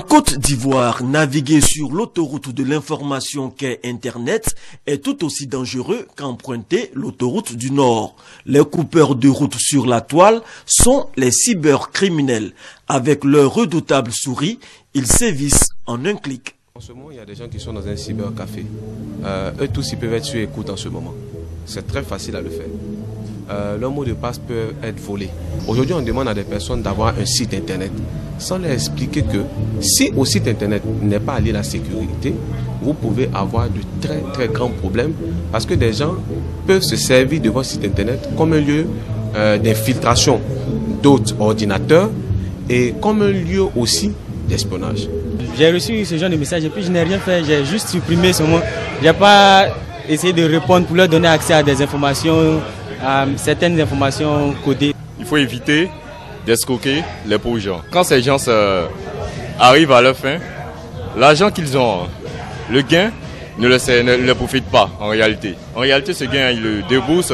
Côte d'Ivoire, naviguer sur l'autoroute de l'information qu'est Internet est tout aussi dangereux qu'emprunter l'autoroute du Nord. Les coupeurs de route sur la toile sont les cybercriminels. Avec leur redoutable souris, ils sévissent en un clic. En ce moment, il y a des gens qui sont dans un cybercafé. Eux tous, ils peuvent être sur écoute en ce moment. C'est très facile à le faire. Leur mot de passe peut être volé. Aujourd'hui, on demande à des personnes d'avoir un site internet sans leur expliquer que si au site internet n'est pas allié la sécurité, vous pouvez avoir de très très grands problèmes parce que des gens peuvent se servir de votre site internet comme un lieu d'infiltration d'autres ordinateurs et comme un lieu aussi d'espionnage. J'ai reçu ce genre de message et puis je n'ai rien fait, j'ai juste supprimé ce mot. Je n'ai pas essayé de répondre pour leur donner accès à des informations, à certaines informations codées. Il faut éviter d'escroquer les pauvres gens. Quand ces gens arrivent à leur fin, l'argent qu'ils ont, le gain, ne le profite pas en réalité. En réalité, ce gain, ils le déboursent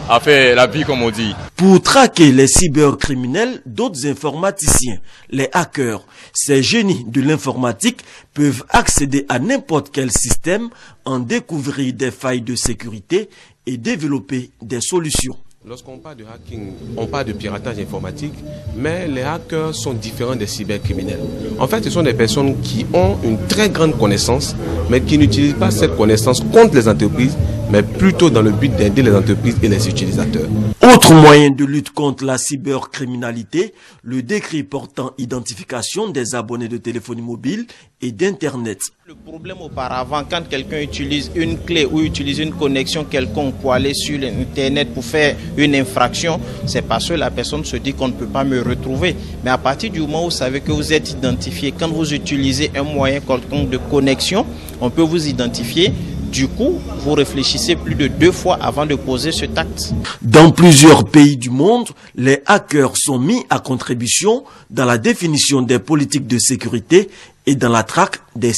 à faire la vie comme on dit. Pour traquer les cybercriminels, d'autres informaticiens, les hackers, ces génies de l'informatique peuvent accéder à n'importe quel système, en découvrir des failles de sécurité et développer des solutions. Lorsqu'on parle de hacking, on parle de piratage informatique, mais les hackers sont différents des cybercriminels. En fait, ce sont des personnes qui ont une très grande connaissance, mais qui n'utilisent pas cette connaissance contre les entreprises, mais plutôt dans le but d'aider les entreprises et les utilisateurs. Autre moyen de lutte contre la cybercriminalité, le décret portant identification des abonnés de téléphonie mobile et d'Internet. Le problème auparavant, quand quelqu'un utilise une clé ou utilise une connexion quelconque pour aller sur l'Internet pour faire une infraction, c'est parce que la personne se dit qu'on ne peut pas me retrouver. Mais à partir du moment où vous savez que vous êtes identifié, quand vous utilisez un moyen quelconque de connexion, on peut vous identifier. Du coup, vous réfléchissez plus de 2 fois avant de poser cet acte. Dans plusieurs pays du monde, les hackers sont mis à contribution dans la définition des politiques de sécurité et dans la traque des